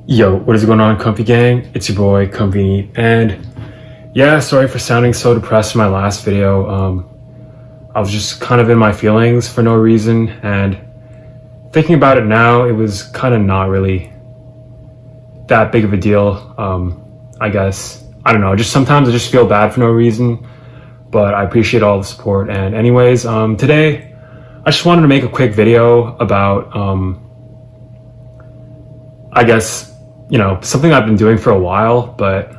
Yo, what is going on, Comfy Gang? It's your boy, Comfy NEET, and yeah, sorry for sounding so depressed in my last video. I was just kind of in my feelings for no reason, and thinking about it now, it was kind of not really that big of a deal. I guess, I don't know, just sometimes I just feel bad for no reason, but I appreciate all the support. And anyways, today, I just wanted to make a quick video about, I guess, something I've been doing for a while, but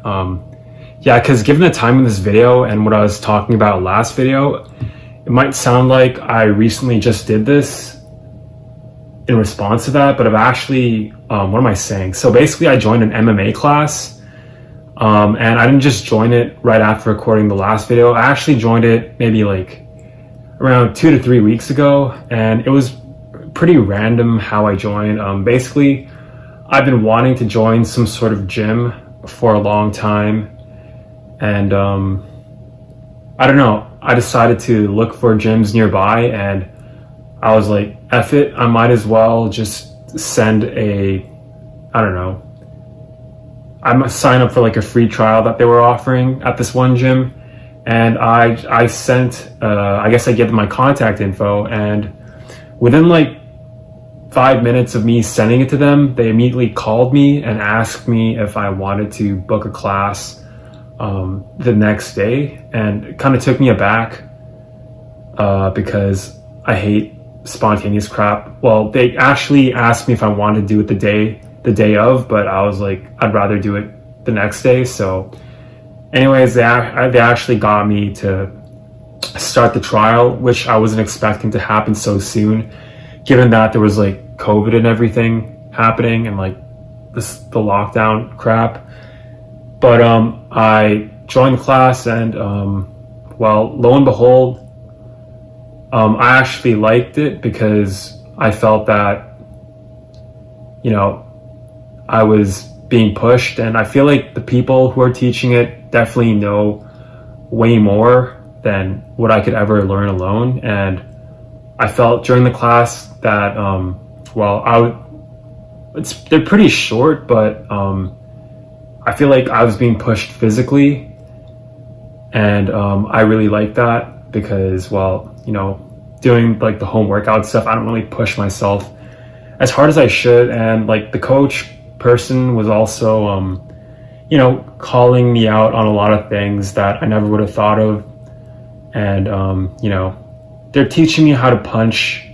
yeah, because given the time in this video and what I was talking about last video, it might sound like I recently just did this in response to that, but I've actually, what am I saying? So basically I joined an MMA class, and I didn't just join it right after recording the last video. I actually joined it maybe like around 2 to 3 weeks ago, and it was pretty random how I joined. Basically, I've been wanting to join some sort of gym for a long time, and I don't know, I decided to look for gyms nearby, and I was like, F it, I might as well just send I must sign up for like a free trial that they were offering at this one gym, and I sent, I guess I gave them my contact info, and within like 5 minutes of me sending it to them, they immediately called me and asked me if I wanted to book a class the next day, and it kind of took me aback because I hate spontaneous crap. Well, they actually asked me if I wanted to do it the day of, but I was like, I'd rather do it the next day. So anyways, they actually got me to start the trial, which I wasn't expecting to happen so soon, given that there was like COVID and everything happening and like the lockdown crap. But I joined the class, and well, lo and behold, I actually liked it because I felt that, I was being pushed, and I feel like the people who are teaching it definitely know way more than what I could ever learn alone. And I felt during the class that, they're pretty short, but I feel like I was being pushed physically, and I really like that because, doing like the home workout stuff, I don't really push myself as hard as I should. And like the coach person was also, calling me out on a lot of things that I never would have thought of. And, they're teaching me how to punch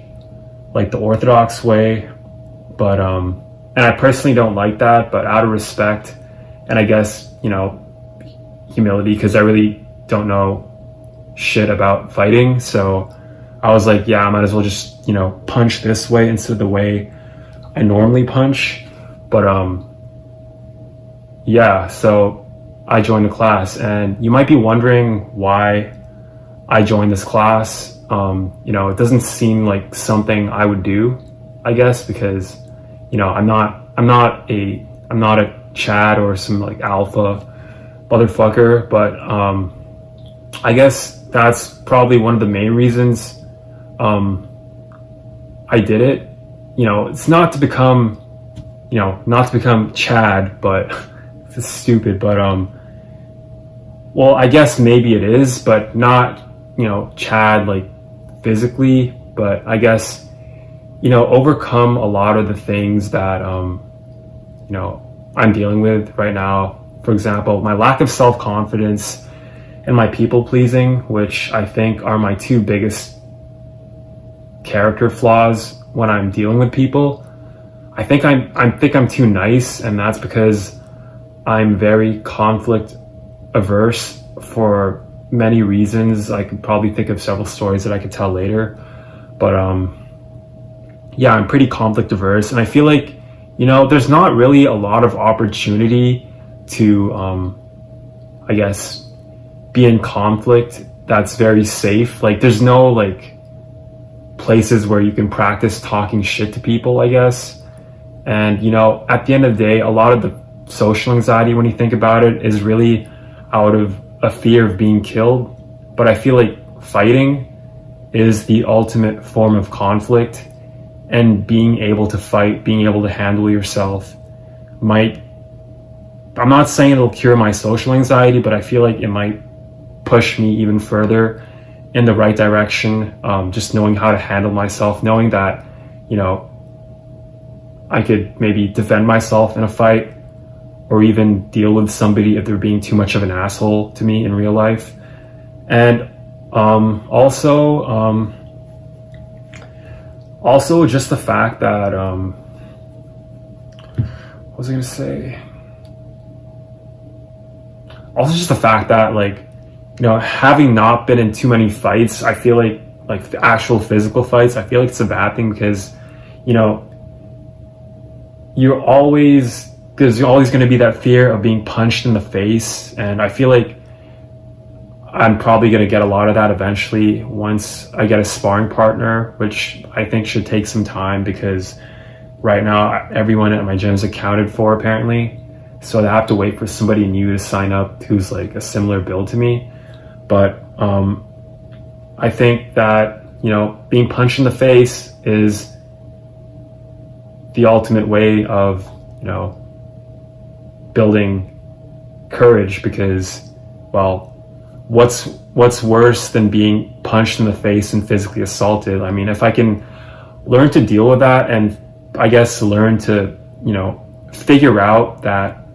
like the orthodox way, but and I personally don't like that, but out of respect and I guess humility, because I really don't know shit about fighting, so I was like, yeah, I might as well just punch this way instead of the way I normally punch. But yeah, so I joined the class, and you might be wondering why I joined this class. It doesn't seem like something I would do, I guess, because I'm not a Chad or some like alpha motherfucker, but I guess that's probably one of the main reasons I did it. It's not to become Chad, but it's stupid, but well, I guess maybe it is, but not Chad like physically, but I guess overcome a lot of the things that I'm dealing with right now. For example, my lack of self-confidence and my people pleasing, which I think are my two biggest character flaws when I'm dealing with people. I think I'm too nice, and that's because I'm very conflict averse for many reasons. I could probably think of several stories that I could tell later, but yeah, I'm pretty conflict averse, and I feel like there's not really a lot of opportunity to I guess be in conflict that's very safe. Like there's no like places where you can practice talking shit to people, I guess. And at the end of the day, a lot of the social anxiety, when you think about it, is really out of a fear of being killed. But I feel like fighting is the ultimate form of conflict, and being able to fight, being able to handle yourself, might, I'm not saying it'll cure my social anxiety, but I feel like it might push me even further in the right direction. Just knowing how to handle myself, knowing that, you know, I could maybe defend myself in a fight, or even deal with somebody if they're being too much of an asshole to me in real life. And also just the fact that, what was I gonna say? Also just the fact that, like, you know, having not been in too many fights, I feel like the actual physical fights, I feel like it's a bad thing, because, you know, there's always going to be that fear of being punched in the face. And I feel like I'm probably going to get a lot of that eventually once I get a sparring partner, which I think should take some time, because right now everyone at my gym is accounted for apparently. So I have to wait for somebody new to sign up who's like a similar build to me. But I think that, you know, being punched in the face is the ultimate way of, you know, building courage, because, well, what's worse than being punched in the face and physically assaulted? I mean, if I can learn to deal with that, and I guess learn to, you know, figure out that,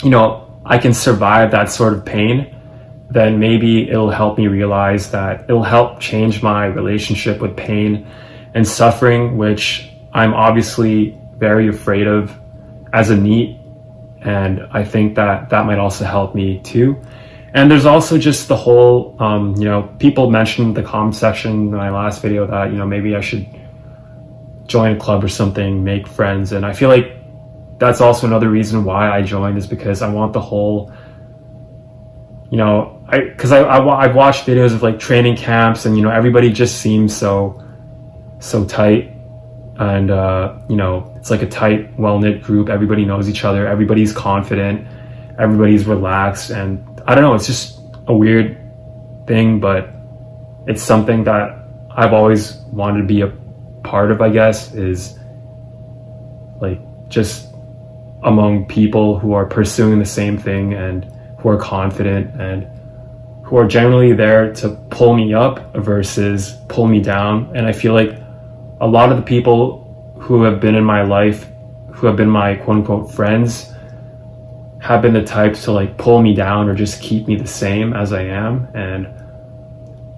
you know, I can survive that sort of pain, then maybe it'll help me realize that it'll help change my relationship with pain and suffering, which I'm obviously very afraid of as a NEET. And I think that that might also help me too. And there's also just the whole, you know, people mentioned in the comment section in my last video that, you know, maybe I should join a club or something, make friends. And I feel like that's also another reason why I joined, is because I want the whole, you know, I've watched videos of like training camps, and, you know, everybody just seems so tight. And, you know, it's like a tight, well-knit group. Everybody knows each other. Everybody's confident. Everybody's relaxed. And I don't know, it's just a weird thing, but it's something that I've always wanted to be a part of, I guess, is like just among people who are pursuing the same thing and who are confident and who are generally there to pull me up versus pull me down. And I feel like a lot of the people who have been in my life, who have been my quote unquote friends, have been the types to like pull me down or just keep me the same as I am. And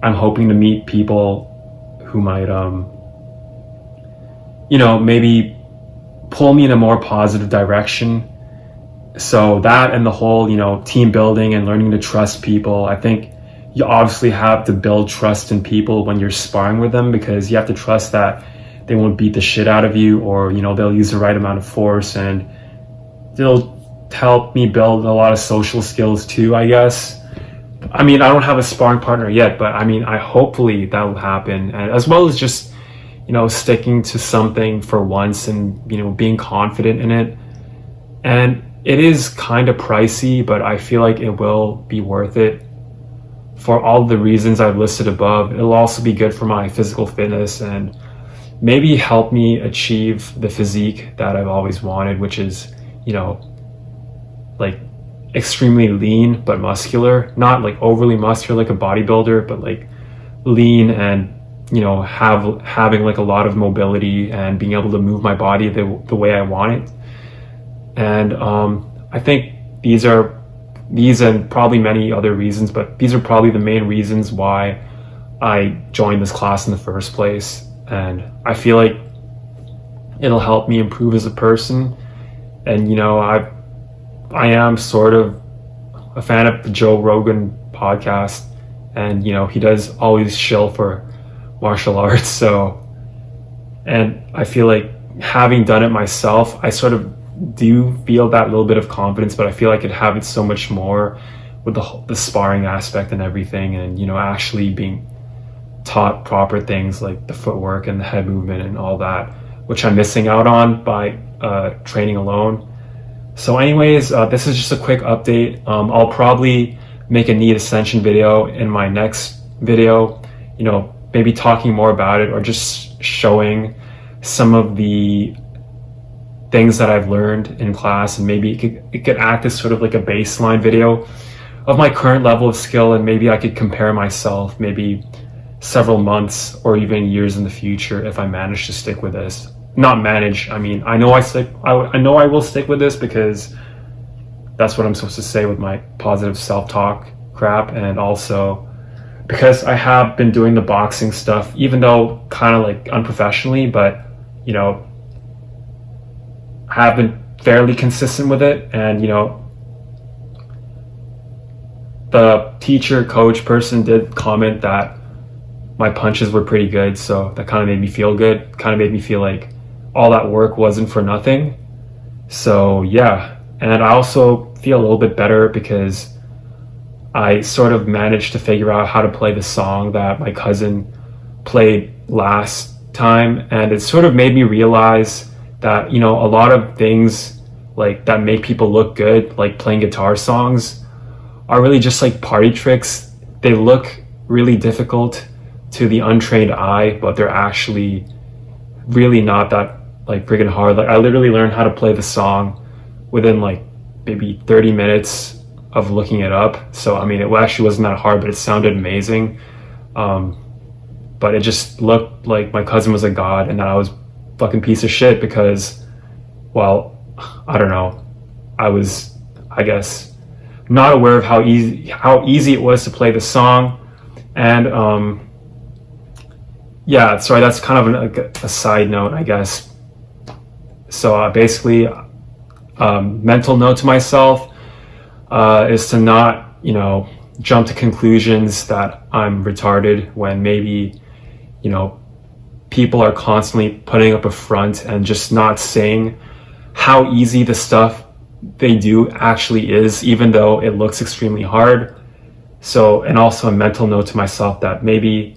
I'm hoping to meet people who might, you know, maybe pull me in a more positive direction. So that, and the whole, you know, team building and learning to trust people. I think you obviously have to build trust in people when you're sparring with them, because you have to trust that they won't beat the shit out of you, or, you know, they'll use the right amount of force. And they'll help me build a lot of social skills too, I guess. I mean, I don't have a sparring partner yet, but I mean, hopefully that will happen. And as well as just, you know, sticking to something for once and, you know, being confident in it. And it is kind of pricey, but I feel like it will be worth it for all the reasons I've listed above. It'll also be good for my physical fitness and maybe help me achieve the physique that I've always wanted, which is, you know, like extremely lean but muscular, not like overly muscular like a bodybuilder, but like lean and, you know, having like a lot of mobility and being able to move my body the way I want it. And I think these and probably many other reasons, but these are probably the main reasons why I joined this class in the first place. And I feel like it'll help me improve as a person. And, you know, I am sort of a fan of the Joe Rogan podcast, and, you know, he does always shill for martial arts. So, and I feel like having done it myself, I sort of do feel that little bit of confidence, but I feel like I could have it so much more with the sparring aspect and everything, and, you know, actually being taught proper things like the footwork and the head movement and all that, which I'm missing out on by training alone. So anyways, this is just a quick update. I'll probably make a NEET Ascension video in my next video, you know, maybe talking more about it or just showing some of the things that I've learned in class, and maybe it could act as sort of like a baseline video of my current level of skill, and maybe I could compare myself maybe several months or even years in the future if I manage to stick with this. Not manage, I mean, I know I will stick with this, because that's what I'm supposed to say with my positive self-talk crap, and also because I have been doing the boxing stuff, even though kind of like unprofessionally, but you know, I have been fairly consistent with it. And you know, the teacher, coach person did comment that my punches were pretty good, so that kind of made me feel good. Kind of made me feel like all that work wasn't for nothing. So yeah, and I also feel a little bit better because I sort of managed to figure out how to play the song that my cousin played last time, and it sort of made me realize that, you know, a lot of things like that make people look good, like playing guitar songs, are really just like party tricks. They look really difficult to the untrained eye, but they're actually really not that like friggin' hard. Like I literally learned how to play the song within like maybe 30 minutes of looking it up. So I mean, it actually wasn't that hard, but it sounded amazing. But it just looked like my cousin was a god and that I was fucking piece of shit because, well, I don't know, I was, I guess, not aware of how easy it was to play the song. And yeah, sorry, that's kind of a side note, I guess. So basically, mental note to myself is to not, you know, jump to conclusions that I'm retarded when maybe, you know, people are constantly putting up a front and just not saying how easy the stuff they do actually is, even though it looks extremely hard. So, and also a mental note to myself that maybe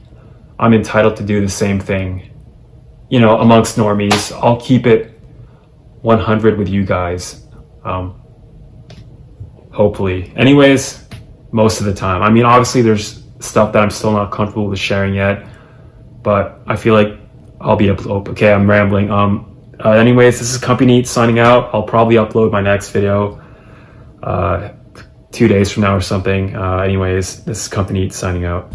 I'm entitled to do the same thing, you know, amongst normies. I'll keep it 100 with you guys. Hopefully. Anyways, most of the time. I mean, obviously there's stuff that I'm still not comfortable with sharing yet, but I feel like I'll be okay, I'm rambling. Anyways, this is Company NEET signing out. I'll probably upload my next video 2 days from now or something. Anyways, this is Company NEET signing out.